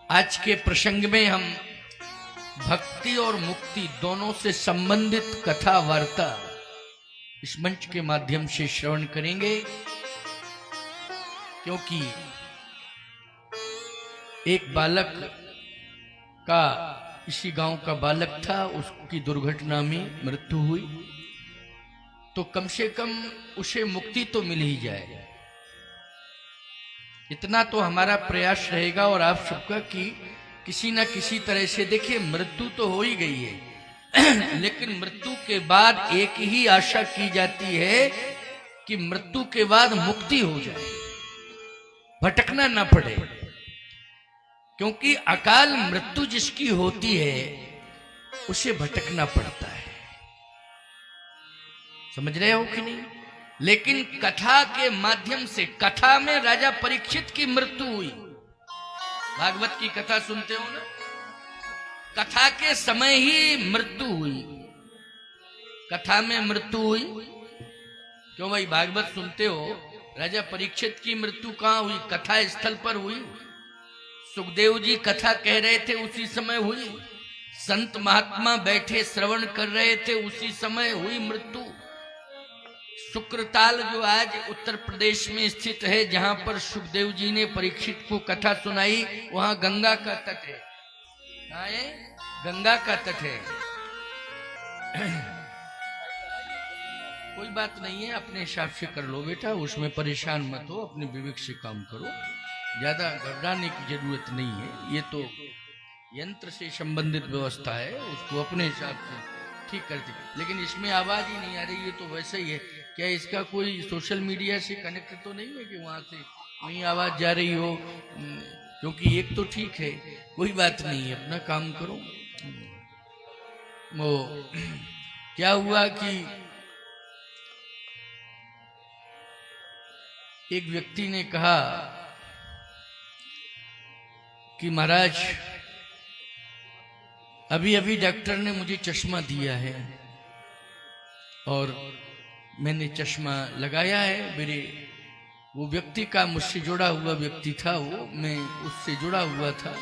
आज के प्रसंग में हम भक्ति और मुक्ति दोनों से संबंधित कथा वार्ता इस मंच के माध्यम से श्रवण करेंगे, क्योंकि एक बालक का, इसी गांव का बालक था, उसकी दुर्घटना में मृत्यु हुई, तो कम से कम उसे मुक्ति तो मिल ही जाए। इतना तो हमारा प्रयास रहेगा और आप सबका कि किसी न किसी तरह से, देखिए मृत्यु तो हो ही गई है लेकिन मृत्यु के बाद एक ही आशा की जाती है कि मृत्यु के बाद मुक्ति हो जाए, भटकना ना पड़े। क्योंकि अकाल मृत्यु जिसकी होती है उसे भटकना पड़ता है, समझ रहे हो कि नहीं? लेकिन कथा के माध्यम से, कथा में राजा परीक्षित की मृत्यु हुई, भागवत की कथा सुनते हो ना, कथा के समय ही मृत्यु हुई, कथा में मृत्यु हुई। क्यों भाई, भागवत सुनते हो? राजा परीक्षित की मृत्यु कहां हुई? कथा स्थल पर हुई। सुखदेव जी कथा कह रहे थे उसी समय हुई, संत महात्मा बैठे श्रवण कर रहे थे उसी समय हुई मृत्यु। शुक्रताल जो आज उत्तर प्रदेश में स्थित है, जहां पर सुखदेव जी ने परीक्षित को कथा सुनाई, वहां गंगा का तट है। कहां है? गंगा का तट है। कोई बात नहीं है, अपने हिसाब से कर लो बेटा, उसमें परेशान मत हो, अपने विवेक से काम करो, ज्यादा घबराने की जरूरत नहीं है। ये तो यंत्र से संबंधित व्यवस्था है, उसको अपने हिसाब से ठीक कर दी। लेकिन इसमें आवाज ही नहीं आ रही है तो वैसे ही है। क्या इसका कोई सोशल मीडिया से कनेक्ट तो नहीं है कि वहां से वहीं आवाज जा रही हो? क्योंकि एक तो ठीक है, कोई बात नहीं है, अपना काम करो। वो क्या हुआ कि एक व्यक्ति ने कहा कि महाराज, अभी अभी डॉक्टर ने मुझे चश्मा दिया है और मैंने चश्मा लगाया है। मेरे वो व्यक्ति का, मुझसे जुड़ा हुआ व्यक्ति था वो, मैं उससे जुड़ा हुआ था,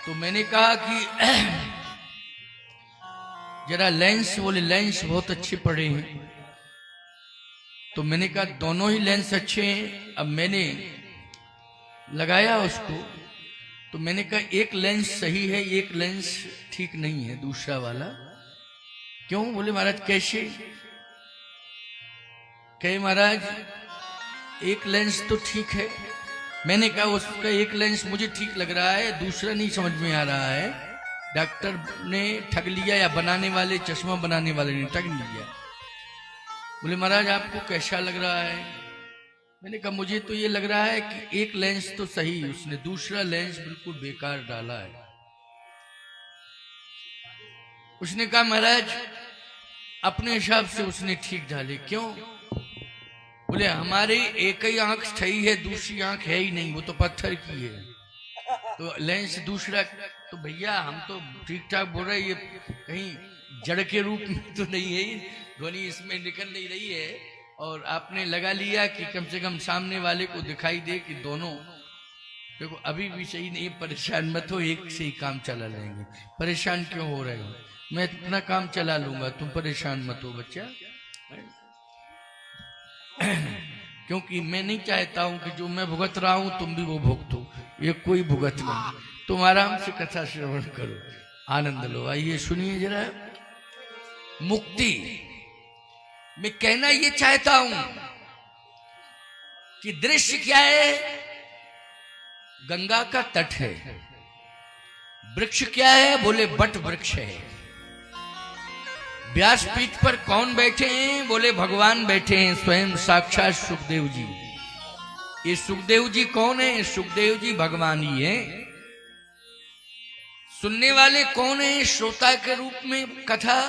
तो मैंने कहा कि जरा लेंस, बोले लेंस बहुत अच्छे पड़े हैं। तो मैंने कहा दोनों ही लेंस अच्छे हैं। अब मैंने लगाया उसको, तो मैंने कहा एक लेंस सही है, एक लेंस ठीक नहीं है, दूसरा वाला। क्यों? बोले महाराज कैसे? कहे महाराज एक लेंस तो ठीक है। मैंने कहा उसका एक लेंस मुझे ठीक लग रहा है, दूसरा नहीं समझ में आ रहा है। डॉक्टर ने ठग लिया या बनाने वाले, चश्मा बनाने वाले ने ठग लिया। बोले महाराज आपको कैसा लग रहा है? मैंने कहा मुझे तो ये लग रहा है कि एक लेंस तो सही, उसने दूसरा लेंस बिल्कुल बेकार डाला है। उसने कहा महाराज अपने हिसाब से उसने ठीक डाले। क्यों? बोले हमारी एक ही आंख सही है, दूसरी आंख है ही नहीं, वो तो पत्थर की है, तो लेंस दूसरा। तो भैया हम तो ठीक ठाक बोल रहे, ये कहीं जड़ के रूप में तो नहीं है, ध्वनि इसमें निकल नहीं रही है, और आपने लगा लिया कि कम से कम सामने वाले को दिखाई दे कि दोनों। देखो अभी भी सही नहीं, परेशान मत हो, एक से ही काम चला लेंगे। परेशान क्यों हो रहे हो? मैं अपना काम चला लूंगा, तुम परेशान मत हो बच्चा। क्योंकि मैं नहीं चाहता हूं कि जो मैं भुगत रहा हूं तुम भी वो भुगतो, ये कोई भुगत नहीं। तुम आराम से कथा श्रवण करो, आनंद लो। आइए सुनिए जरा। मुक्ति मैं कहना ये चाहता हूं कि दृश्य क्या है? गंगा का तट है। वृक्ष क्या है? बोले बट वृक्ष है। व्यासपीठ पर कौन बैठे हैं? बोले भगवान बैठे हैं, स्वयं साक्षात सुखदेव जी। ये सुखदेव जी कौन है? सुखदेव जी भगवान ही है। सुनने वाले कौन है श्रोता के रूप में? कथा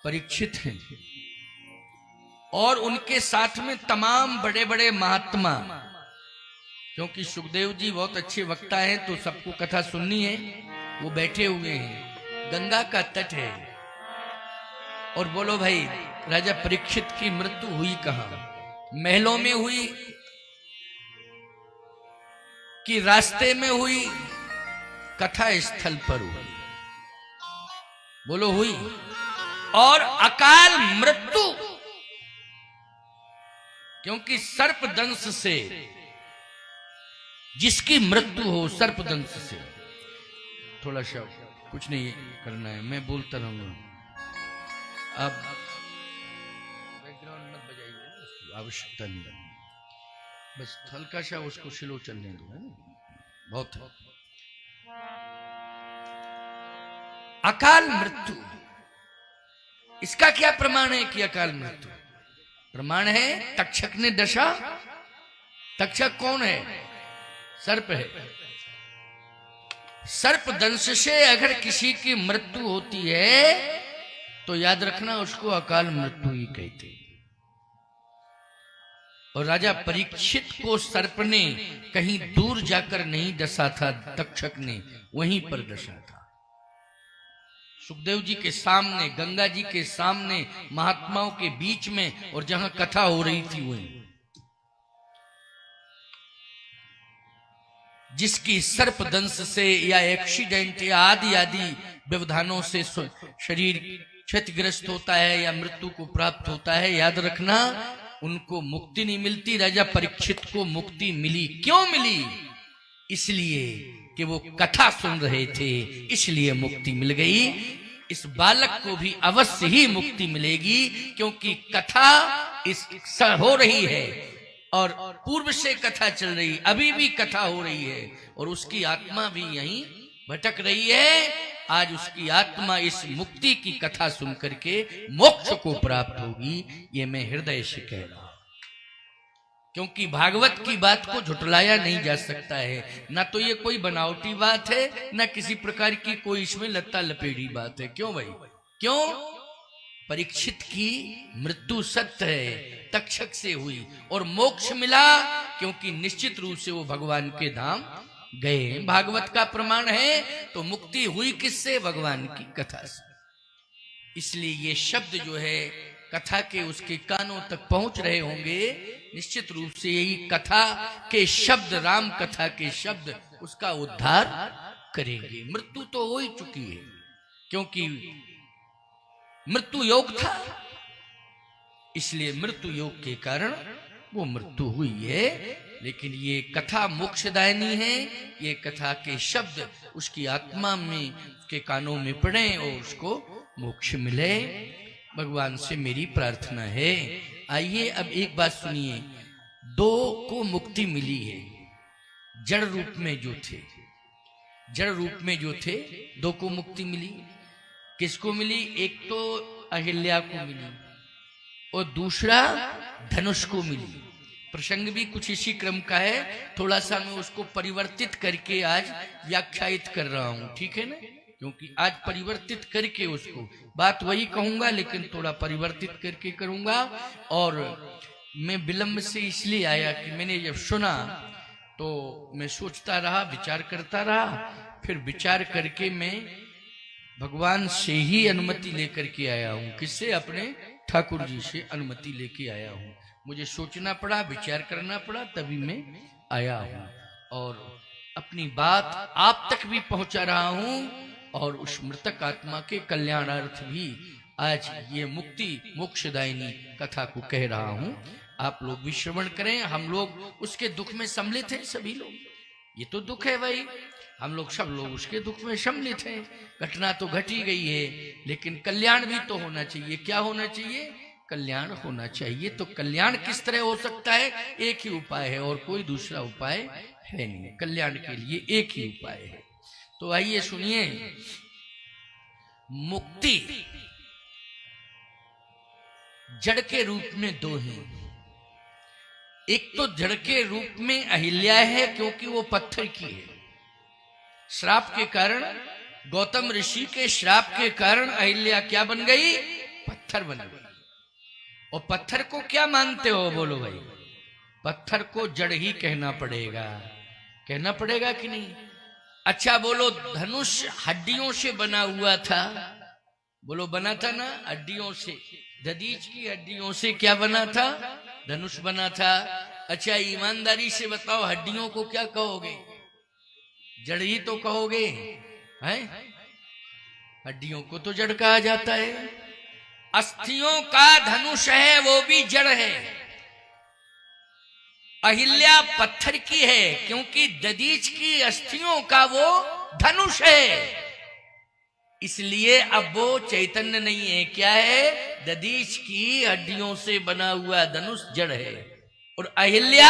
परीक्षित हैं, और उनके साथ में तमाम बड़े बड़े महात्मा। क्योंकि सुखदेव जी बहुत अच्छे वक्ता हैं, तो सबको कथा सुननी है, वो बैठे हुए हैं। गंगा का तट है। और बोलो भाई, राजा परीक्षित की मृत्यु हुई कहां? महलों में हुई कि रास्ते में हुई कथा स्थल पर हुई। बोलो हुई। और अकाल मृत्यु, क्योंकि सर्पदंश से जिसकी मृत्यु हो, सर्पदंश से, थोड़ा सा कुछ नहीं करना है, मैं बोलता रहूंगा, अब बैकग्राउंड मत बजाइए, आवश्यकता नहीं, बस हल्का सा उसको स्लो चलने दो, है ना, बहुत है। अकाल मृत्यु, इसका क्या प्रमाण है कि अकाल मृत्यु? प्रमाण है तक्षक ने दशा। तक्षक कौन है? सर्प है। सर्प दंश से अगर किसी की मृत्यु होती है तो याद रखना उसको अकाल मृत्यु ही कहते। और राजा परीक्षित को सर्प ने कहीं दूर जाकर नहीं डसा था, तक्षक ने वहीं पर डसा था, सुखदेव जी के सामने, गंगा जी के सामने, महात्माओं के बीच में, और जहां कथा हो रही थी वहीं। जिसकी सर्पदंश से या एक्सीडेंट या आदि आदि व्यवधानों से शरीर क्षतिग्रस्त होता है या मृत्यु को प्राप्त होता है, याद रखना उनको मुक्ति नहीं मिलती। राजा परीक्षित को मुक्ति मिली। क्यों मिली? इसलिए कि वो कथा सुन रहे थे, इसलिए मुक्ति मिल गई। इस बालक को भी अवश्य ही मुक्ति मिलेगी, क्योंकि कथा हो रही है और पूर्व से कथा चल रही, अभी भी कथा हो रही है, और उसकी आत्मा भी यहीं भटक रही है। आज उसकी आत्मा इस मुक्ति की कथा सुन करके मोक्ष को प्राप्त होगी, ये मैं हृदय से कह रहा हूं। क्योंकि भागवत की बात को झुटलाया नहीं जा सकता है, ना तो ये कोई बनावटी बात है, ना किसी प्रकार की कोई इसमें लत्ता लपेटी बात है। क्यों भाई? क्यों? परीक्षित की मृत्यु सत्य है, तक्षक से हुई, और मोक्ष मिला, क्योंकि निश्चित रूप से वो भगवान के धाम गए। भागवत का प्रमाण है। तो मुक्ति हुई किससे? भगवान की कथा से। इसलिए ये शब्द जो है कथा के उसके कानों तक पहुंच रहे होंगे, निश्चित रूप से यही कथा के शब्द, राम कथा के शब्द उसका उद्धार करेंगे। मृत्यु तो हो ही चुकी है, क्योंकि मृत्यु योग था, इसलिए मृत्यु योग के कारण वो मृत्यु हुई है। लेकिन ये कथा मोक्षदायिनी है, ये कथा के शब्द उसकी आत्मा में, उसके कानों में पड़े और उसको मोक्ष मिले। भगवान से मेरी प्रार्थना है। आइए अब एक बात सुनिए। दो को मुक्ति मिली है, जड़ रूप में जो थे, जड़ रूप में जो थे, दो को मुक्ति मिली। किसको मिली? एक तो अहिल्या को मिली और दूसरा धनुष को मिली। प्रसंग भी कुछ इसी क्रम का है, थोड़ा सा मैं उसको परिवर्तित करके आज व्याख्यायित कर रहा हूं, ठीक है ना? क्योंकि आज परिवर्तित करके उसको, बात वही कहूंगा लेकिन थोड़ा परिवर्तित करके करूंगा। और मैं विलंब से इसलिए आया कि मैंने जब सुना तो मैं सोचता रहा, विचार करता रहा, फिर विचार करके मैं भगवान से ही अनुमति लेकर के आया हूं। किससे? अपने ठाकुर जी से अनुमति लेके आया हूं। मुझे सोचना पड़ा, विचार करना पड़ा, तभी मैं आया हूं और अपनी बात आप तक भी पहुंचा रहा हूं, और उस मृतक आत्मा के कल्याणार्थ भी आज ये मुक्ति मोक्षदायिनी कथा को कह रहा हूं। आप लोग भी श्रवण करें। हम लोग उसके दुख में सम्मिलित हैं, सभी लोग। ये तो दुख है भाई, हम लोग सब लोग उसके दुख में सम्मिलित हैं। घटना तो घट ही गई है, लेकिन कल्याण भी तो होना चाहिए। क्या होना चाहिए? कल्याण होना चाहिए। तो कल्याण किस तरह हो सकता है? एक ही उपाय है और कोई दूसरा उपाय है नहीं। कल्याण के लिए एक ही उपाय है। तो आइए सुनिए। मुक्ति जड़ के रूप में दो हैं। एक तो जड़ के रूप में अहिल्या है, क्योंकि वो पत्थर की है। श्राप के कारण, गौतम ऋषि के श्राप के कारण अहिल्या क्या बन गई? पत्थर बन गई। और पत्थर को क्या मानते हो? बोलो भाई। पत्थर को जड़ ही कहना पड़ेगा। कहना पड़ेगा कि नहीं? अच्छा बोलो, धनुष हड्डियों से बना हुआ था। बोलो, बना था ना हड्डियों से। दधीच की हड्डियों से क्या बना था? धनुष बना था। अच्छा ईमानदारी से बताओ, हड्डियों को क्या कहोगे? जड़ ही तो कहोगे, हैं? हड्डियों को तो जड़ कहा जाता है। अस्थियों का धनुष है, वो भी जड़ है। अहिल्या पत्थर की है, क्योंकि दधीच की अस्थियों का वो धनुष है। इसलिए अब वो चैतन्य नहीं है। क्या है? दधीच की हड्डियों से बना हुआ धनुष जड़ है। और अहिल्या,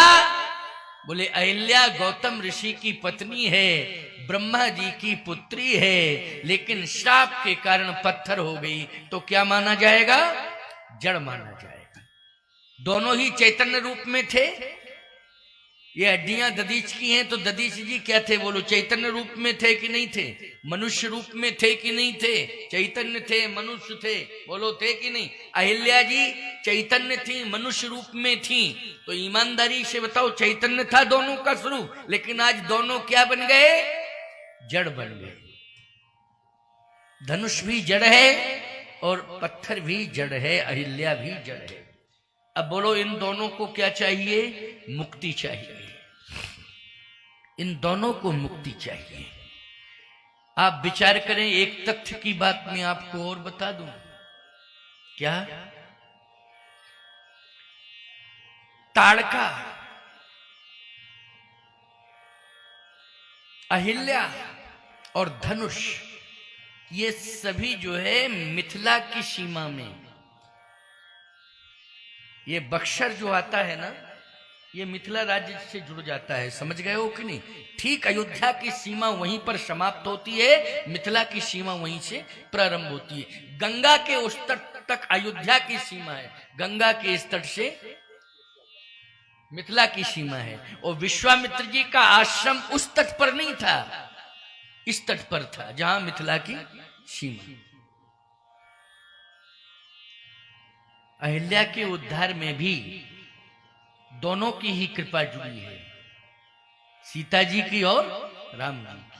बोले अहिल्या गौतम ऋषि की पत्नी है, ब्रह्मा जी की पुत्री है, लेकिन श्राप के कारण पत्थर हो गई, तो क्या माना जाएगा? जड़ माना जाएगा। दोनों ही चैतन्य रूप में थे। ये हड्डियां दधीच की हैं, तो दधीच जी क्या थे? बोलो, चैतन्य रूप में थे कि नहीं थे? मनुष्य रूप में थे कि नहीं थे? चैतन्य थे, मनुष्य थे, बोलो थे कि नहीं? अहिल्या जी चैतन्य थी, मनुष्य रूप में थी, तो ईमानदारी से बताओ, चैतन्य था दोनों का स्वरूप, लेकिन आज दोनों क्या बन गए? जड़ बन गए। धनुष भी जड़ है और पत्थर भी जड़ है, अहिल्या भी जड़ है। अब बोलो, इन दोनों को क्या चाहिए? मुक्ति चाहिए। इन दोनों को मुक्ति चाहिए। आप विचार करें, एक तथ्य की बात मैं आपको और बता दूं। क्या? ताड़का, अहिल्या और धनुष, ये सभी जो है मिथिला की सीमा में, ये बक्सर जो आता है ना, ये मिथिला राज्य से जुड़ जाता है। समझ गए हो कि नहीं? ठीक अयोध्या की सीमा वहीं पर समाप्त होती है, मिथिला की सीमा वहीं से प्रारंभ होती है। गंगा के उस तट तक अयोध्या की सीमा है, गंगा के इस तट से मिथिला की सीमा है। और विश्वामित्र जी का आश्रम उस तट पर नहीं था, इस तट पर था, जहां मिथिला की सीमा। अहिल्या के उद्धार में भी दोनों की ही कृपा जुड़ी है, सीता जी की और राम जी की।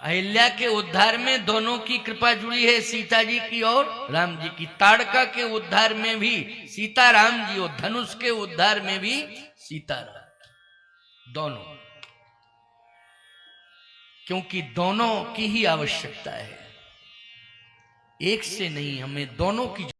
अहिल्या के उद्धार में दोनों की कृपा जुड़ी है, सीता जी की और राम जी की। ताड़का के उद्धार में भी सीता राम जी, और धनुष के उद्धार में भी सीता राम, दोनों, क्योंकि दोनों की ही आवश्यकता है, एक से नहीं, हमें दोनों की